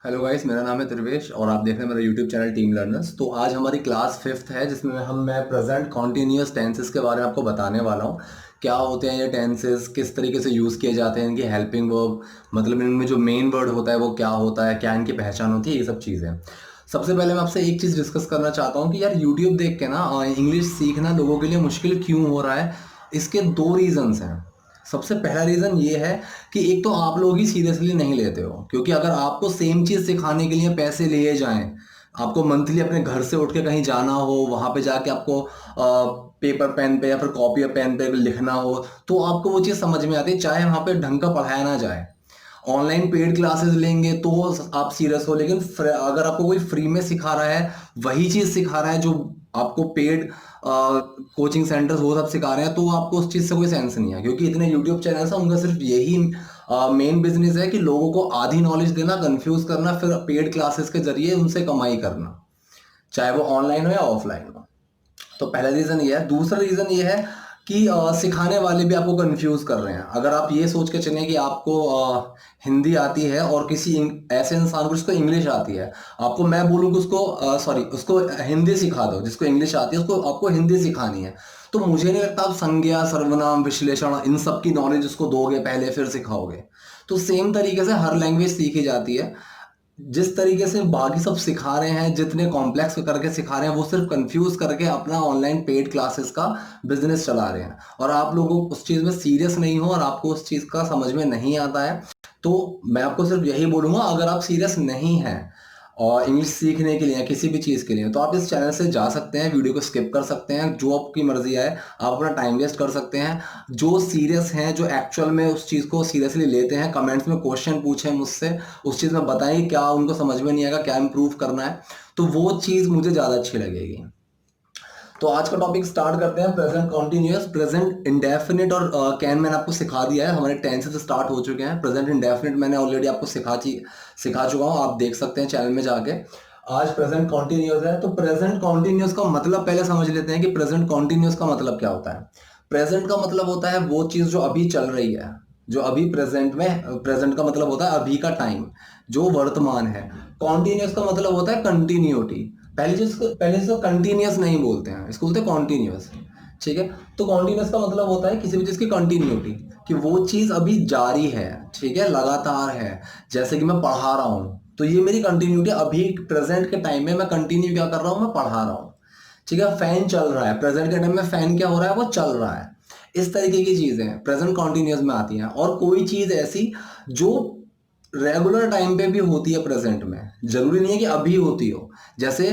Hello guys, मेरा नाम है त्रिवेश और आप देख रहे हैं मेरा यूट्यूब चैनल टीम लर्नर्स। तो आज हमारी क्लास फिफ्थ है जिसमें मैं प्रेजेंट कॉन्टिन्यूअस टेंसेस के बारे में आपको बताने वाला हूँ। क्या होते हैं ये टेंसेस, किस तरीके से यूज़ किए जाते हैं, इनकी हेल्पिंग वर्ब मतलब इनमें जो मेन वर्ड होता है वो क्या होता है, क्या इनकी पहचान होती है, ये सब चीज़ें। सबसे पहले मैं आपसे एक चीज़ डिस्कस करना चाहता हूँ कि यार यूट्यूब देख के ना इंग्लिश सीखना लोगों के लिए मुश्किल क्यों हो रहा है। इसके दो रीज़न्स हैं। सबसे पहला रीज़न ये है कि एक तो आप लोग ही सीरियसली नहीं लेते हो, क्योंकि अगर आपको सेम चीज़ सिखाने के लिए पैसे लिए जाएं, आपको मंथली अपने घर से उठ के कहीं जाना हो, वहाँ पे जाके आपको पेपर पेन पे या फिर कॉपी और पेन पे लिखना हो, तो आपको वो चीज़ समझ में आती है, चाहे वहाँ पे ढंग का पढ़ाया ना जाए। ऑनलाइन पेड क्लासेस लेंगे तो आप सीरियस हो, लेकिन अगर आपको कोई फ्री में सिखा रहा है, वही चीज़ सिखा रहा है जो आपको पेड कोचिंग सेंटर्स वो सब सिखा रहे हैं, तो आपको उस चीज़ से कोई सेंस नहीं है। क्योंकि इतने यूट्यूब चैनल्स हैं, उनका सिर्फ यही मेन बिजनेस है कि लोगों को आधी नॉलेज देना, कंफ्यूज करना, फिर पेड क्लासेस के जरिए उनसे कमाई करना, चाहे वो ऑनलाइन हो या ऑफलाइन हो। तो पहला रीज़न ये है। दूसरा रीज़न ये है कि सिखाने वाले भी आपको कंफ्यूज कर रहे हैं। अगर आप ये सोच के चलें कि आपको हिंदी आती है और किसी ऐसे इंसान को जिसको इंग्लिश आती है, आपको मैं बोलूँ कि उसको सॉरी उसको हिंदी सिखा दो, जिसको इंग्लिश आती है उसको आपको हिंदी सिखानी है, तो मुझे नहीं लगता आप संज्ञा, सर्वनाम, विश्लेषण इन सब की नॉलेज उसको दोगे पहले फिर सिखाओगे। तो सेम तरीके से हर लैंग्वेज सीखी जाती है। जिस तरीके से बाकी सब सिखा रहे हैं, जितने कॉम्प्लेक्स करके सिखा रहे हैं, वो सिर्फ कंफ्यूज करके अपना ऑनलाइन पेड क्लासेस का बिजनेस चला रहे हैं, और आप लोग उस चीज़ में सीरियस नहीं हो और आपको उस चीज़ का समझ में नहीं आता है। तो मैं आपको सिर्फ यही बोलूँगा, अगर आप सीरियस नहीं हैं और इंग्लिश सीखने के लिए या किसी भी चीज़ के लिए, तो आप इस चैनल से जा सकते हैं, वीडियो को स्किप कर सकते हैं, जो आपकी मर्जी है। आप अपना टाइम वेस्ट कर सकते हैं। जो सीरियस हैं, जो एक्चुअल में उस चीज़ को सीरियसली लेते हैं, कमेंट्स में क्वेश्चन पूछें मुझसे, उस चीज़ में बताएं कि क्या उनको समझ में नहीं आएगा, क्या इम्प्रूव करना है, तो वो चीज़ मुझे ज़्यादा अच्छी लगेगी। तो आज का टॉपिक स्टार्ट करते हैं। प्रेजेंट कॉन्टिन्यूअस, प्रेजेंट इंडेफिनिट और कैन मैंने आपको सिखा दिया है, हमारे टेंसेस स्टार्ट हो चुके हैं। प्रेजेंट इंडेफिनिट मैंने ऑलरेडी आपको सिखा चुका हूँ, आप देख सकते हैं चैनल में जाके। आज प्रेजेंट कॉन्टिन्यूअस है, तो प्रेजेंट कॉन्टिन्यूअस का मतलब पहले समझ लेते हैं कि प्रेजेंट कॉन्टिन्यूअस का मतलब क्या होता है। प्रेजेंट का मतलब होता है वो चीज़ जो अभी चल रही है, जो अभी प्रेजेंट में, प्रेजेंट का मतलब होता है अभी का टाइम, जो वर्तमान है। कॉन्टिन्यूअस का मतलब होता है कंटिन्यूटी। पहले इसको कंटिन्यूअस नहीं बोलते हैं, इसको बोलते हैं कॉन्टिन्यूअस। ठीक है। तो कॉन्टिन्यूअस का मतलब होता है किसी भी चीज़ की कंटिन्यूटी, कि वो चीज़ अभी जारी है, ठीक है, लगातार है। जैसे कि मैं पढ़ा रहा हूँ, तो ये मेरी कंटिन्यूटी, अभी प्रेजेंट के टाइम में मैं कंटिन्यू क्या कर रहा हूँ, मैं पढ़ा रहा हूँ। ठीक है। फैन चल रहा है, प्रेजेंट के टाइम में फैन क्या हो रहा है, वो चल रहा है। इस तरीके की चीज़ें प्रेजेंट कॉन्टिन्यूअस में आती हैं। और कोई चीज़ ऐसी जो रेगुलर टाइम पे भी होती है प्रेजेंट में, जरूरी नहीं है कि अभी होती हो। जैसे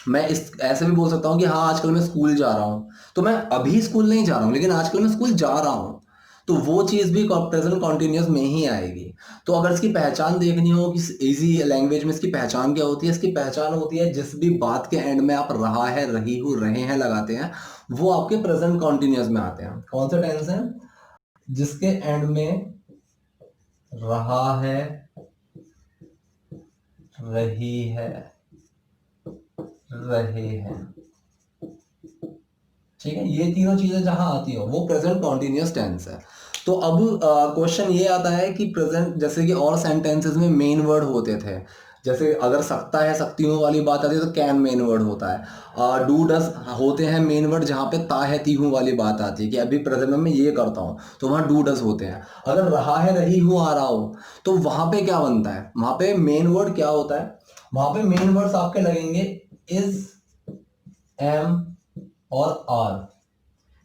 मैं इस ऐसे भी बोल सकता हूँ कि हाँ आजकल मैं स्कूल जा रहा हूँ, तो मैं अभी स्कूल नहीं जा रहा हूँ, लेकिन आजकल मैं स्कूल जा रहा हूँ, तो वो चीज़ भी प्रेजेंट कॉन्टिन्यूअस में ही आएगी। तो अगर इसकी पहचान देखनी हो कि इजी लैंग्वेज में इसकी पहचान क्या होती है, इसकी पहचान होती है जिस भी बात के एंड में आप रहा है, रही हो, रहे हैं लगाते हैं, वो आपके प्रेजेंट कॉन्टिन्यूअस में आते हैं। कौन से टेंस हैं? जिसके एंड में रहा है, रही है, रहे हैं। ठीक है। ये तीनों चीजें जहां आती हो वो प्रेजेंट कॉन्टिन्यूअस टेंस है। तो अब क्वेश्चन ये आता है कि प्रेजेंट, जैसे कि और सेंटेंसेस में मेन वर्ड होते थे, जैसे अगर सकता है, सकती हूँ वाली बात आती है तो कैन मेन वर्ड होता है। डू डस होते हैं मेन वर्ड, जहाँ पे ता है ती हूँ वाली बात आती है कि अभी प्रेजेंट में मैं ये करता हूँ, तो वहाँ डू डस होते हैं। अगर रहा है, रही हूँ, आ रहा हो, तो वहां पे क्या बनता है, वहां पे मेन वर्ड क्या होता है, वहां पे मेन वर्ड्स आपके लगेंगे इज, एम और आर।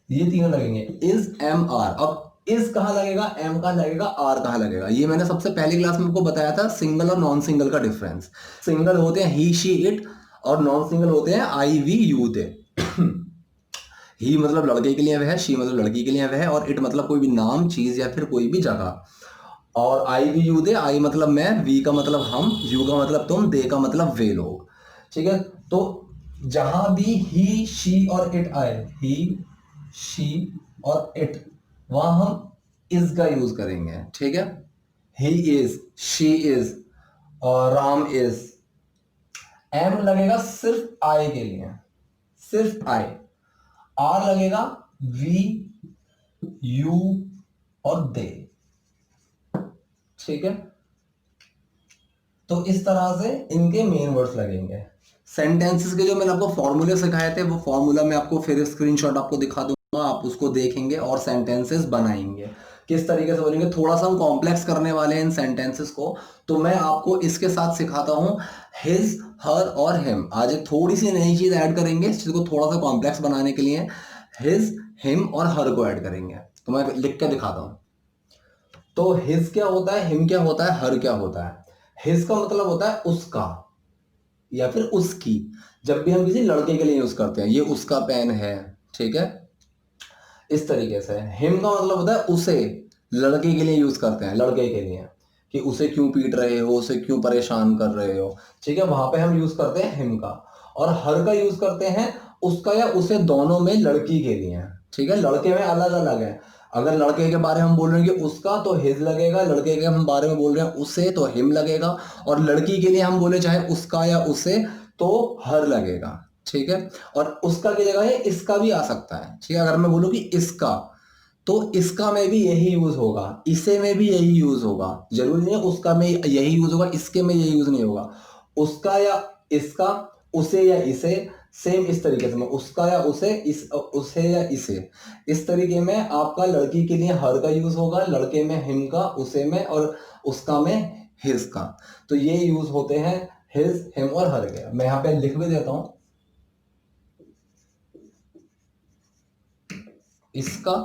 ये तीनों लगेंगे, इज, एम, आर। अब इज कहां लगेगा, एम कहां लगेगा, आर कहां लगेगा, ये मैंने सबसे पहली क्लास में आपको बताया था, सिंगल और नॉन सिंगल का डिफरेंस। सिंगल होते हैं ही, शी, इट, और नॉन सिंगल होते हैं आई, वी, यू, दे। ही मतलब लड़के के लिए वह, शी मतलब लड़की के लिए वह, और इट मतलब कोई भी नाम, चीज या फिर कोई भी जगह। और आई, वी, यू, दे, आई मतलब मैं, वी का मतलब हम, यू का मतलब तुम, दे का मतलब वे लोग। ठीक है। तो जहां भी ही, शी और इट आए, ही, शी और इट, वहां हम इज का यूज करेंगे। ठीक है। ही इज, शी इज, और राम इज। एम लगेगा सिर्फ आई के लिए, सिर्फ आई। आर लगेगा वी, यू और दे। ठीक है। तो इस तरह से इनके मेन वर्ड्स लगेंगे। सेंटेंसेस के जो मैंने आपको फॉर्मूले सिखाए थे वो फॉर्मूला मैं आपको फिर स्क्रीनशॉट आपको दिखा दूंगा, आप उसको देखेंगे और सेंटेंसेस बनाएंगे। किस तरीके से बोलेंगे, थोड़ा सा हम कॉम्प्लेक्स करने वाले हैं इन सेंटेंसेस को, तो मैं आपको इसके साथ सिखाता हूँ हिज, हर और हिम। आज एक थोड़ी सी नई चीज ऐड करेंगे इस चीज को थोड़ा सा कॉम्प्लेक्स बनाने के लिए, हिज, हिम और हर को ऐड करेंगे। तो मैं लिख के दिखाता हूँ। तो हिज क्या होता है, हिम क्या होता है, हर क्या होता है। हिज का मतलब होता है उसका या फिर उसकी। जब भी हम किसी लड़के के लिए यूज करते हैं, ये उसका पेन है, ठीक है, इस तरीके से। हिम का मतलब होता है उसे, लड़के के लिए यूज करते हैं, लड़के के लिए, कि उसे क्यों पीट रहे हो, उसे क्यों परेशान कर रहे हो, ठीक है, वहां पे हम यूज करते हैं हिम का। और हर का यूज करते हैं उसका या उसे, दोनों में, लड़की के लिए, ठीक है। लड़के में अलग अलग है, अगर लड़के के बारे में हम बोल रहे हैं कि उसका तो हिज लगेगा, लड़के के हम बारे में बोल रहे हैं उसे तो हिम लगेगा, और लड़की के लिए हम बोले चाहे उसका या उसे तो हर लगेगा, ठीक है। और उसका की जगह है इसका भी आ सकता है, ठीक है। अगर मैं बोलूं कि इसका, तो इसका में भी यही यूज होगा, इसे में भी यही यूज होगा, जरूरी नहीं है उसका में यही यूज होगा इसके में यही यूज नहीं होगा। उसका या इसका, उसे या इसे, सेम इस तरीके से मैं उसका या उसे, उसे या इसे, इस तरीके में आपका लड़की के लिए हर का यूज होगा, लड़के में हिम का, उसे में, और उसका में हिज का। तो ये यूज होते हैं हिज, हिम और हर के। मैं यहाँ पे लिख भी देता हूं, इसका,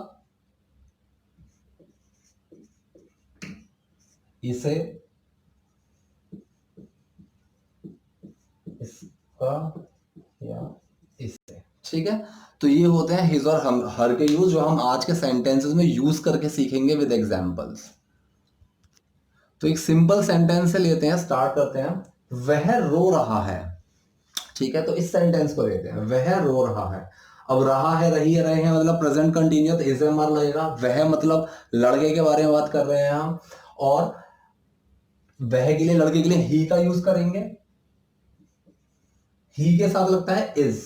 इसे, इसका या इसे, ठीक है। तो ये होते हैं हिज और हम, हर के यूज, जो हम आज के सेंटेंसेस में यूज करके सीखेंगे विद एग्जांपल्स। तो एक सिंपल सेंटेंस से लेते हैं, स्टार्ट करते हैं। वह रो रहा है, ठीक है। तो इस सेंटेंस को लेते हैं, वह रो रहा है। अब रहा है, रही है, रहे हैं मतलब प्रेजेंट कंटिन्यूस, इज एम लगेगा। वह मतलब लड़के के बारे में बात कर रहे हैं हम, और वह के लिए, लड़के के लिए ही का यूज करेंगे। ही के साथ लगता है इज,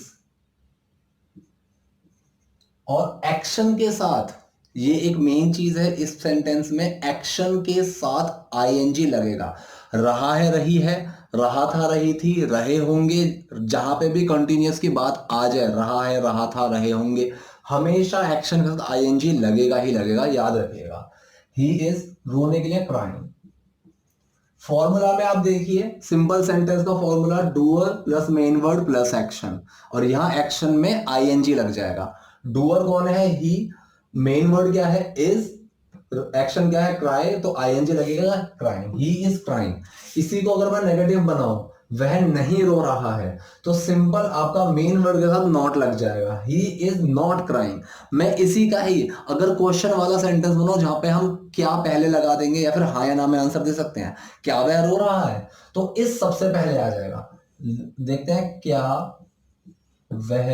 और एक्शन के साथ, ये एक मेन चीज है इस सेंटेंस में, एक्शन के साथ आईएनजी लगेगा। रहा है, रही है, रहा था, रही थी, रहे होंगे, जहां पे भी कंटिन्यूअस की बात आ जाए, रहा है, रहा था, रहे होंगे, हमेशा एक्शन के साथ आईएनजी लगेगा ही लगेगा, याद रखिएगा। ही इज, रोने के लिए क्राइम। फॉर्मूला में आप देखिए, सिंपल सेंटेंस का formula doer plus main word plus action, और यहां एक्शन में आईएनजी लग जाएगा। डूअर कौन है, ही, मेन वर्ड क्या है, इज, एक्शन क्या है, क्राई, तो आईएनजी लगेगा, क्राइम, ही इज क्राइम। इसी को अगर मैं नेगेटिव बनाऊं, वह नहीं रो रहा है, तो सिंपल आपका मेन वर्ड के साथ नॉट लग जाएगा, ही इज नॉट क्राइम। मैं इसी का ही अगर क्वेश्चन वाला सेंटेंस बनाऊं जहां पे हम क्या पहले लगा देंगे या फिर हाँ या ना में आंसर दे सकते हैं, क्या वह रो रहा है, तो इस सबसे पहले आ जाएगा। देखते हैं, क्या वह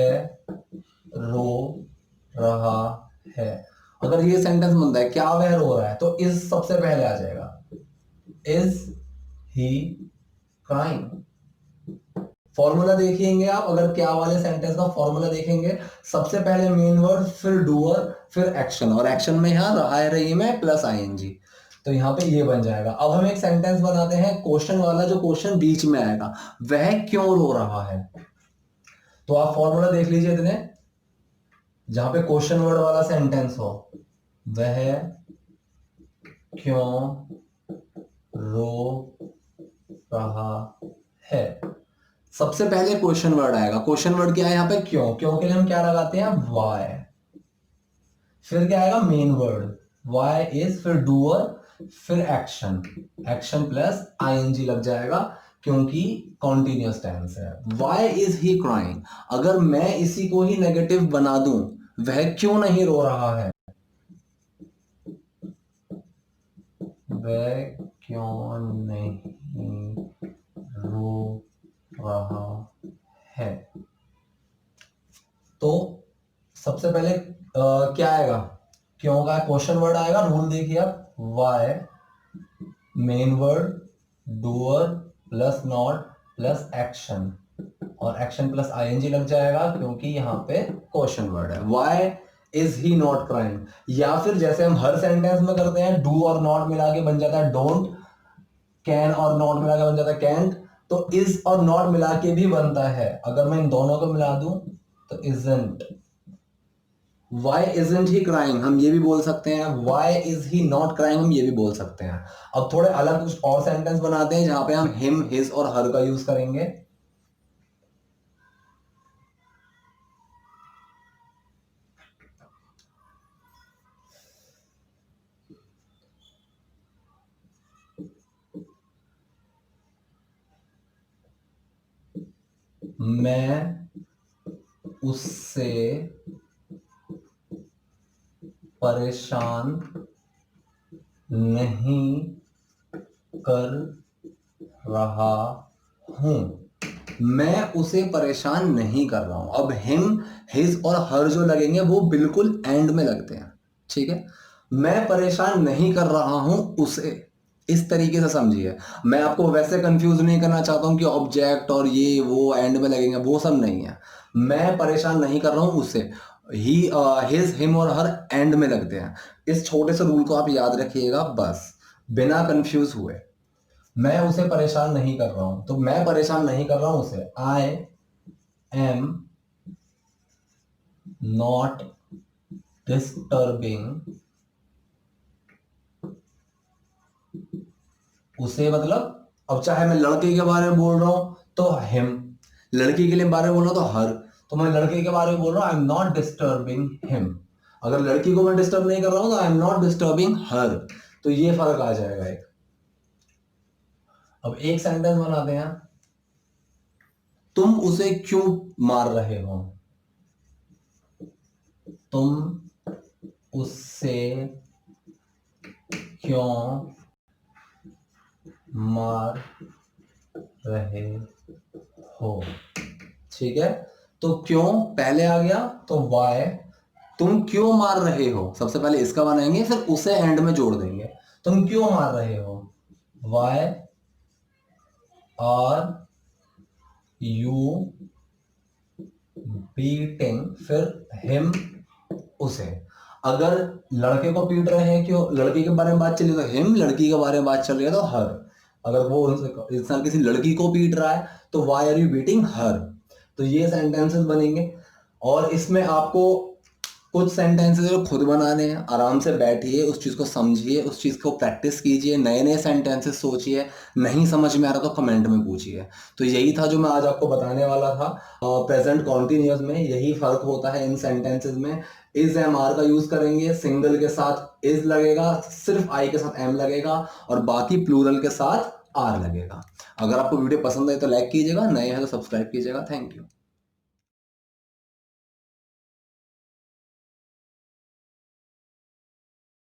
रो रहा है। अगर ये सेंटेंस बनता है क्या वह रो रहा है, तो इस सबसे पहले आ जाएगा, इज ही क्राइम। फॉर्मूला देखेंगे आप, अगर क्या वाले सेंटेंस का फॉर्मूला देखेंगे, सबसे पहले मेन वर्ड, फिर डूअर, फिर एक्शन, और एक्शन में यहां रहा है, रही में प्लस आईएनजी, तो यहां पे ये बन जाएगा। अब हम एक सेंटेंस बनाते हैं क्वेश्चन वाला, जो क्वेश्चन बीच में आएगा, वह क्यों रो रहा है। तो आप फॉर्मूला देख लीजिए इतने, जहां पे क्वेश्चन वर्ड वाला सेंटेंस हो, वह क्यों रो रहा है, सबसे पहले क्वेश्चन वर्ड आएगा। क्वेश्चन वर्ड क्या है यहाँ पे, क्यों, क्यों के लिए हम क्या लगाते हैं, वाई। फिर क्या आएगा, मेन वर्ड, वाई इज, फिर डूअर, फिर एक्शन, एक्शन प्लस आईएनजी लग जाएगा, क्योंकि कॉन्टिन्यूअस टेंस है। वाई इज ही क्राइंग, अगर मैं इसी को ही नेगेटिव बना दूं, वह क्यों नहीं रो रहा है, वह क्यों नहीं रो रहा है, तो सबसे पहले क्या आएगा, क्यों का क्वेश्चन वर्ड आएगा। रूल देखिए आप, why, main word, doer plus not plus action, और एक्शन प्लस आईएनजी लग जाएगा, क्योंकि यहां पे क्वेश्चन वर्ड है। Why is he not crying, या फिर जैसे हम हर सेंटेंस में करते हैं, डू और नॉट मिला के बन जाता है डोंट, कैन और नॉट मिला के बन जाता है कैंट, तो इज और नॉट मिला के भी बनता है। अगर मैं इन दोनों को मिला दूं तो isn't. Why isn't he crying हम ये भी बोल सकते हैं, why is he not crying हम ये भी बोल सकते हैं। अब थोड़े अलग कुछ और सेंटेंस बनाते हैं जहां पे हम हिम, हिज और हर का यूज करेंगे। मैं उससे परेशान नहीं कर रहा हूं। मैं उसे परेशान नहीं कर रहा हूं। अब हिम, हिज और हर जो लगेंगे वो बिल्कुल एंड में लगते हैं, ठीक है। मैं परेशान नहीं कर रहा हूं उसे, इस तरीके से समझिए। मैं आपको वैसे कंफ्यूज नहीं करना चाहता हूं कि ऑब्जेक्ट और ये वो एंड में लगेंगे, वो सब नहीं है। मैं परेशान नहीं कर रहा हूं उसे, ही, हिज, हिम और हर एंड में लगते हैं। इस छोटे से रूल को आप याद रखिएगा बस, बिना कंफ्यूज हुए। मैं उसे परेशान नहीं कर रहा हूं, तो मैं परेशान नहीं कर रहा हूं उसे। आई एम नॉट डिस्टर्बिंग उसे, मतलब अब चाहे मैं लड़के के बारे में बोल रहा हूं तो हिम, लड़की के लिए बारे में बोल रहा हूं तो हर, तो मैं लड़के के बारे में बोल रहा हूं I am not disturbing him. अगर लड़की को मैं डिस्टर्ब नहीं कर रहा हूं तो आई एम नॉट डिस्टर्बिंग हर। तो ये फर्क आ जाएगा एक। अब एक सेंटेंस बनाते हैं, तुम उसे क्यों मार रहे हो। तुम उससे क्यों मार रहे हो, ठीक है। तो क्यों पहले आ गया, तो वाई। तुम क्यों मार रहे हो, सबसे पहले इसका बनाएंगे, फिर उसे एंड में जोड़ देंगे। तुम क्यों मार रहे हो, वाई आर यू बीटिंग, फिर हिम, उसे। अगर लड़के को पीट रहे हैं, क्यों, लड़की के बारे में बात चली तो हिम, लड़की के बारे में बात चल रही है तो हर। अगर वो इंसान किसी लड़की को पीट रहा है तो वाई आर यू बीटिंग हर। तो ये सेंटेंसेस बनेंगे। और इसमें आपको कुछ सेंटेंसेस जो खुद बनाने हैं, आराम से बैठिए, उस चीज़ को समझिए, उस चीज़ को प्रैक्टिस कीजिए, नए नए सेंटेंसेस सोचिए। नहीं समझ में आ रहा तो कमेंट में पूछिए। तो यही था जो मैं आज आपको बताने वाला था। प्रेजेंट कॉन्टिन्यूअस में यही फर्क होता है इन सेंटेंसेस में। इज एम आर का यूज करेंगे, सिंगल के साथ इज लगेगा, सिर्फ आई के साथ एम लगेगा, और बाकी प्लूरल के साथ आर लगेगा। अगर आपको वीडियो पसंद आए तो लाइक कीजिएगा, नए हैं तो सब्सक्राइब कीजिएगा। Thank you.